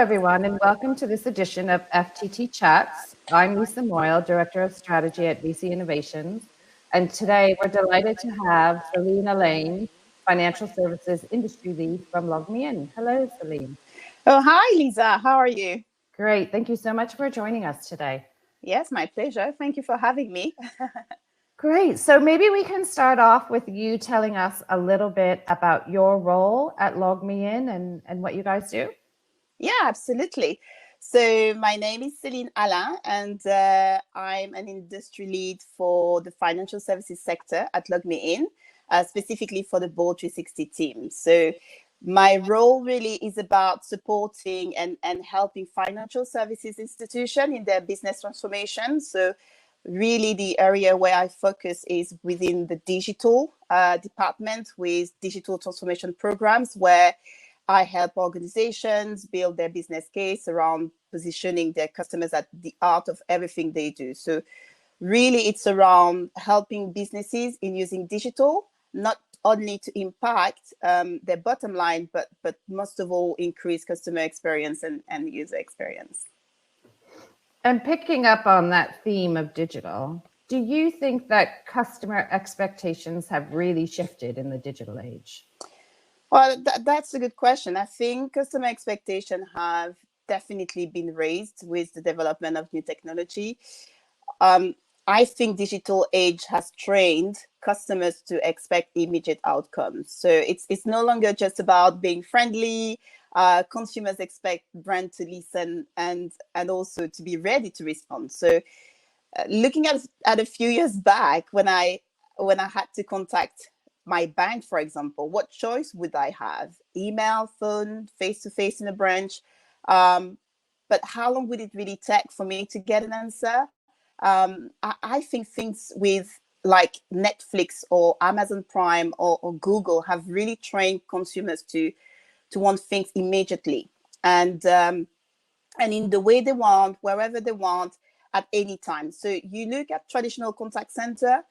everyone, and welcome to this edition of FTT Chats. I'm Lisa Moyle, Director of Strategy at VC Innovations, and today we're delighted to have Celine Elaine, Financial Services Industry Lead from LogMeIn. Hello, Celine. Oh, hi, Lisa. How are you? Great. Thank you so much for joining us today. Yes, my pleasure. Thank you for having me. Great. So maybe we can start off with you telling us a little bit about your role at LogMeIn and what you guys do. Yeah, absolutely. So my name is Celine Alain, and I'm an industry lead for the financial services sector at LogMeIn, specifically for the Board 360 team. So my role really is about supporting and helping financial services institutions in their business transformation. So really the area where I focus is within the digital department with digital transformation programs, where I help organizations build their business case around positioning their customers at the heart of everything they do. So really it's around helping businesses in using digital, not only to impact their bottom line, but most of all, increase customer experience and user experience. And picking up on that theme of digital, do you think that customer expectations have really shifted in the digital age? Well, that's a good question. I think customer expectations have definitely been raised with the development of new technology. I think digital age has trained customers to expect immediate outcomes. So it's no longer just about being friendly. Consumers expect brand to listen and also to be ready to respond. So looking at a few years back, when I had to contact my bank, for example, what choice would I have? Email, phone, face-to-face in a branch? But how long would it really take for me to get an answer? I think things with like Netflix or Amazon Prime or Google have really trained consumers to want things immediately and in the way they want, wherever they want, at any time. So you look at traditional contact center.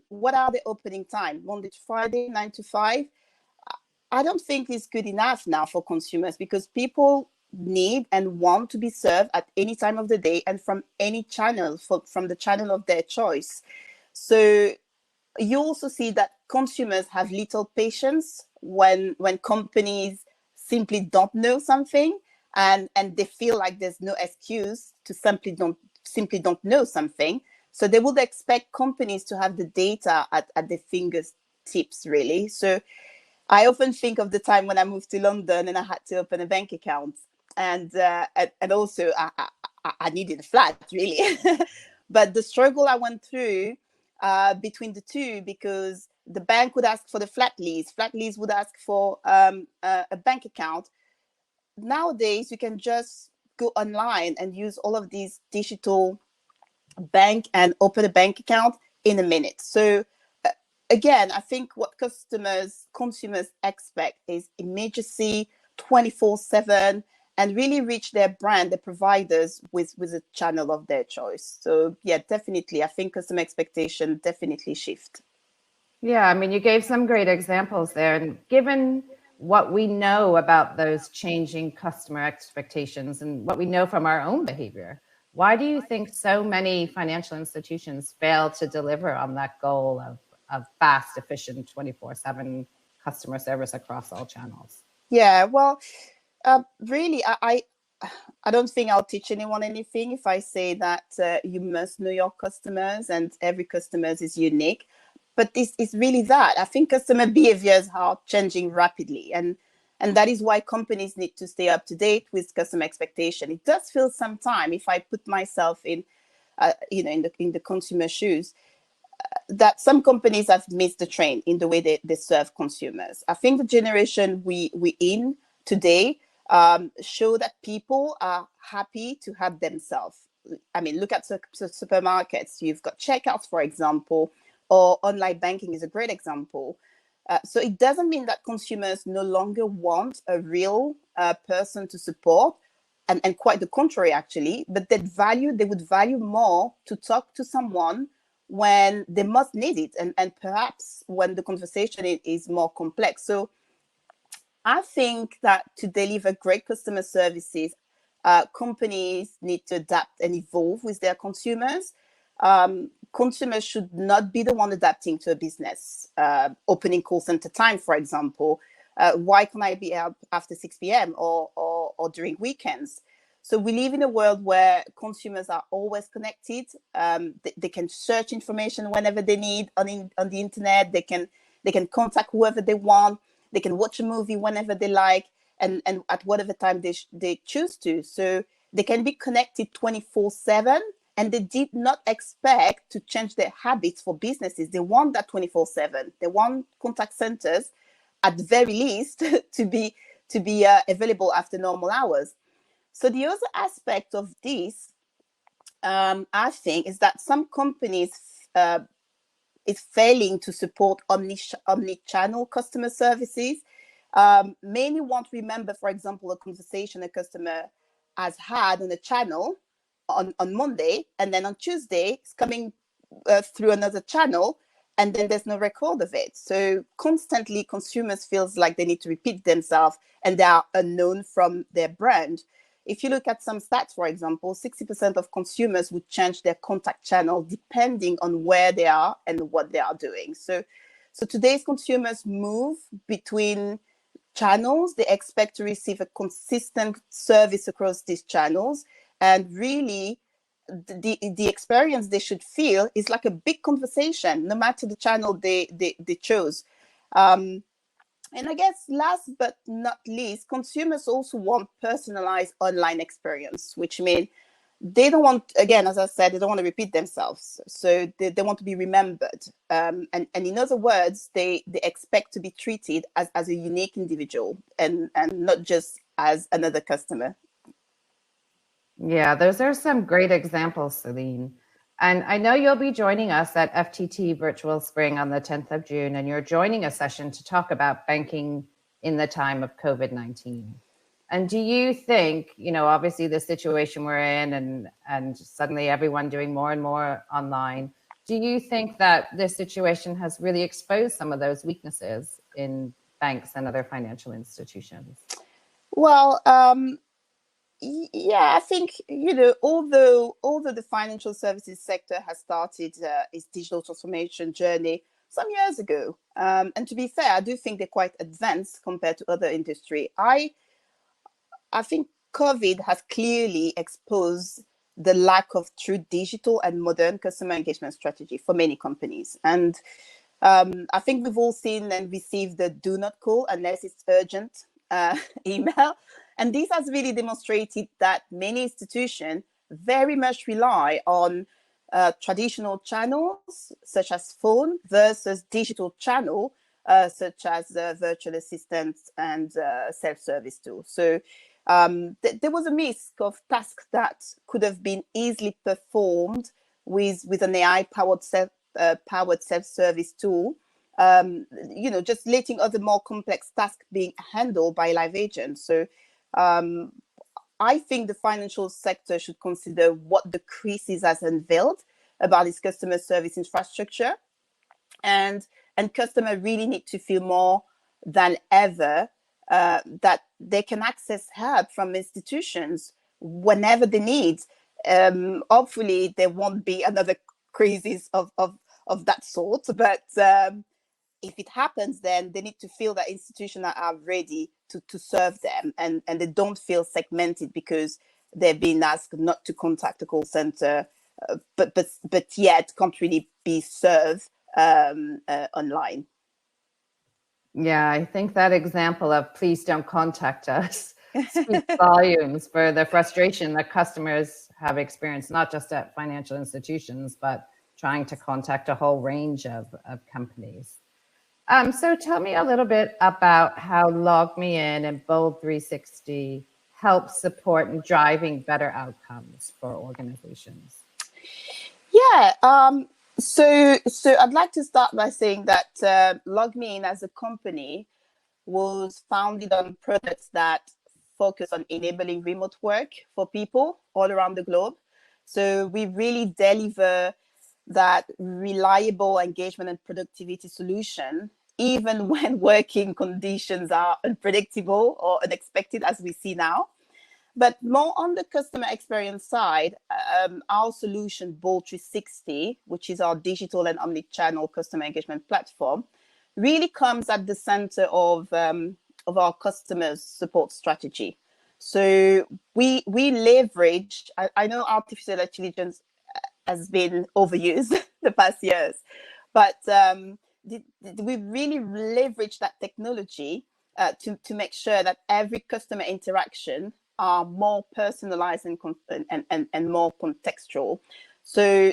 What are the opening time? Monday to Friday, 9 to 5. I don't think it's good enough now for consumers, because people need and want to be served at any time of the day and from any channel, from the channel of their choice. So you also see that consumers have little patience when companies simply don't know something, and they feel like there's no excuse to simply don't know something. So they would expect companies to have the data at their fingertips, really. So I often think of the time when I moved to London and I had to open a bank account, and also I needed a flat, really. But the struggle I went through between the two, because the bank would ask for the flat lease would ask for a bank account. Nowadays, you can just go online and use all of these digital bank and open a bank account in a minute. So again, I think what consumers expect is immediacy, 24/7, and really reach their brand, the providers, with a channel of their choice. So yeah, definitely, I think customer expectation definitely shift. Yeah, I mean, you gave some great examples there. And given what we know about those changing customer expectations and what we know from our own behavior, why do you think so many financial institutions fail to deliver on that goal of fast, efficient, 24/7 customer service across all channels? Yeah, well, really, I don't think I'll teach anyone anything if I say that you must know your customers and every customer is unique. But this is really that. I think customer behaviors are changing rapidly, and that is why companies need to stay up to date with customer expectation. It does feel some time, if I put myself in, in the consumer shoes, that some companies have missed the train in the way they serve consumers. I think the generation we in today show that people are happy to have themselves. I mean, look at supermarkets. You've got checkouts, for example, or online banking is a great example. So it doesn't mean that consumers no longer want a real person to support, and quite the contrary, actually, but they would value more to talk to someone when they most need it, and perhaps when the conversation is more complex. So I think that to deliver great customer services, companies need to adapt and evolve with their consumers. Consumers should not be the one adapting to a business. Opening call center time, for example. Why can I be out after 6 p.m. or during weekends? So we live in a world where consumers are always connected. They can search information whenever they need on the internet. They can contact whoever they want. They can watch a movie whenever they like, and at whatever time they choose to. So they can be connected 24/7, and they did not expect to change their habits for businesses. They want that 24/7. They want contact centers, at the very least, to be available after normal hours. So the other aspect of this, I think, is that some companies is failing to support omni-channel customer services. Many won't remember, for example, a conversation a customer has had on a channel on Monday, and then on Tuesday it's coming through another channel, and then there's no record of it. So constantly consumers feels like they need to repeat themselves, and they are unknown from their brand. If you look at some stats, for example, 60% of consumers would change their contact channel depending on where they are and what they are doing. So today's consumers move between channels. They expect to receive a consistent service across these channels. And really, the experience they should feel is like a big conversation, no matter the channel they chose. And I guess last but not least, consumers also want personalized online experience, which means they don't want, again, as I said, they don't want to repeat themselves. So they want to be remembered. And in other words, they expect to be treated as a unique individual, and not just as another customer. Yeah, those are some great examples, Celine. And I know you'll be joining us at FTT Virtual Spring on the 10th of June, and you're joining a session to talk about banking in the time of COVID-19. And do you think, obviously the situation we're in and suddenly everyone doing more and more online, do you think that this situation has really exposed some of those weaknesses in banks and other financial institutions? Well, yeah, I think, although the financial services sector has started its digital transformation journey some years ago, and to be fair, I do think they're quite advanced compared to other industry. I think COVID has clearly exposed the lack of true digital and modern customer engagement strategy for many companies. And I think we've all seen and received the do not call unless it's urgent email. And this has really demonstrated that many institutions very much rely on traditional channels, such as phone, versus digital channel, such as virtual assistants and self-service tools. So there was a mix of tasks that could have been easily performed with an AI-powered powered self-service tool, just letting other more complex tasks being handled by live agents. So I think the financial sector should consider what the crisis has unveiled about its customer service infrastructure, and customers really need to feel more than ever that they can access help from institutions whenever they need. Hopefully, there won't be another crisis of that sort, but if it happens, then they need to feel that institutions are ready to serve them, and they don't feel segmented because they're being asked not to contact a call center, but yet can't really be served online. Yeah, I think that example of please don't contact us speaks volumes for the frustration that customers have experienced, not just at financial institutions, but trying to contact a whole range of companies. So tell me a little bit about how LogMeIn and Bold 360 help support in driving better outcomes for organizations. Yeah. So I'd like to start by saying that LogMeIn as a company was founded on products that focus on enabling remote work for people all around the globe. So we really deliver that reliable engagement and productivity solution even when working conditions are unpredictable or unexpected, as we see now. But more on the customer experience side, our solution, Bolt 360, which is our digital and omni-channel customer engagement platform, really comes at the center of our customers' support strategy. So we leverage, I know artificial intelligence has been overused the past years, but we really leverage that technology to make sure that every customer interaction are more personalized and more contextual. So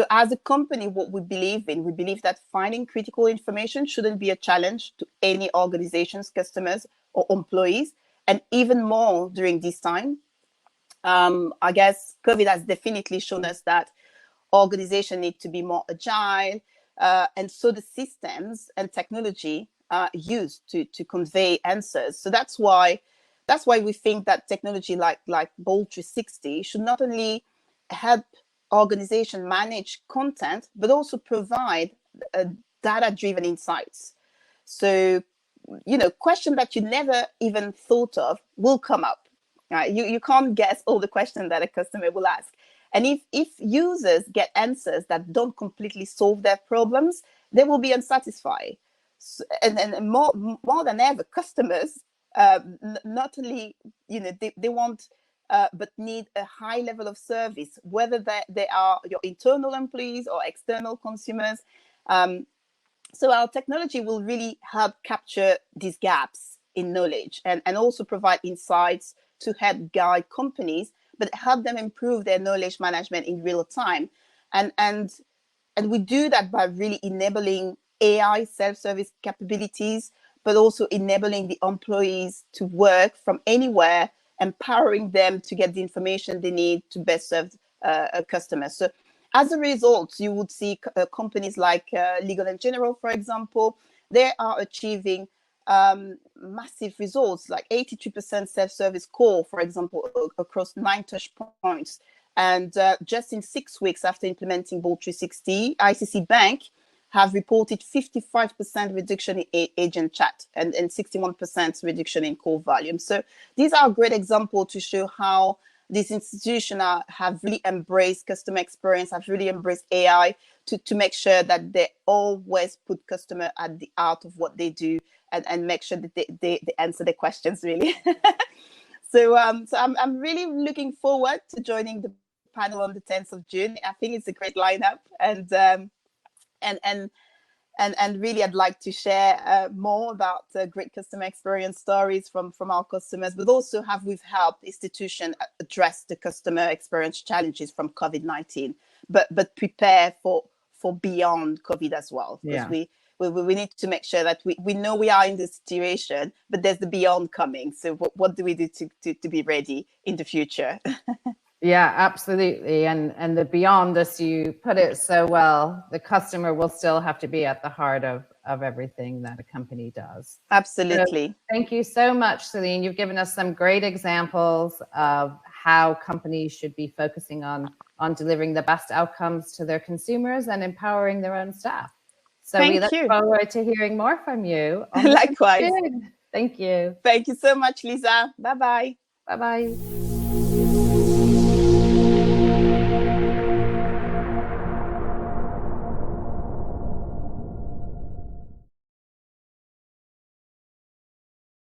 as a company, what we believe that finding critical information shouldn't be a challenge to any organization's customers or employees, and even more during this time. I guess COVID has definitely shown us that organizations need to be more agile, and so the systems and technology are used to convey answers. So that's why we think that technology like Bolt 360 should not only help organization manage content, but also provide data-driven insights. So, question that you never even thought of will come up. You can't guess all the questions that a customer will ask. And if users get answers that don't completely solve their problems, they will be unsatisfied. So, and more than ever, customers not only they want but need a high level of service, whether they are your internal employees or external consumers. So our technology will really help capture these gaps in knowledge and also provide insights to help guide companies, but help them improve their knowledge management in real time. And we do that by really enabling AI self-service capabilities, but also enabling the employees to work from anywhere, empowering them to get the information they need to best serve a customer. So as a result, you would see companies like Legal & General, for example, they are achieving massive results, like 82% self-service score, for example, across 9 touch points. And just in 6 weeks after implementing Bolt 360, ICC Bank have reported 55% reduction in agent chat and 61% reduction in call volume. So these are a great example to show how these institutions have really embraced customer experience, have really embraced AI to make sure that they always put customer at the heart of what they do and make sure that they answer the questions really. So I'm really looking forward to joining the panel on the 10th of June. I think it's a great lineup, and really I'd like to share more about great customer experience stories from our customers, but also how we've helped institutions address the customer experience challenges from COVID-19, but prepare for beyond COVID as well. Because we need to make sure that we know we are in this situation, but there's the beyond coming. So what do we do to be ready in the future? Yeah, absolutely. And the beyond, as you put it so well, the customer will still have to be at the heart of everything that a company does. Absolutely. So thank you so much, Celine. You've given us some great examples of how companies should be focusing on delivering the best outcomes to their consumers and empowering their own staff. So we look forward to hearing more from you. Likewise. Thank you. Thank you so much, Lisa. Bye-bye. Bye-bye.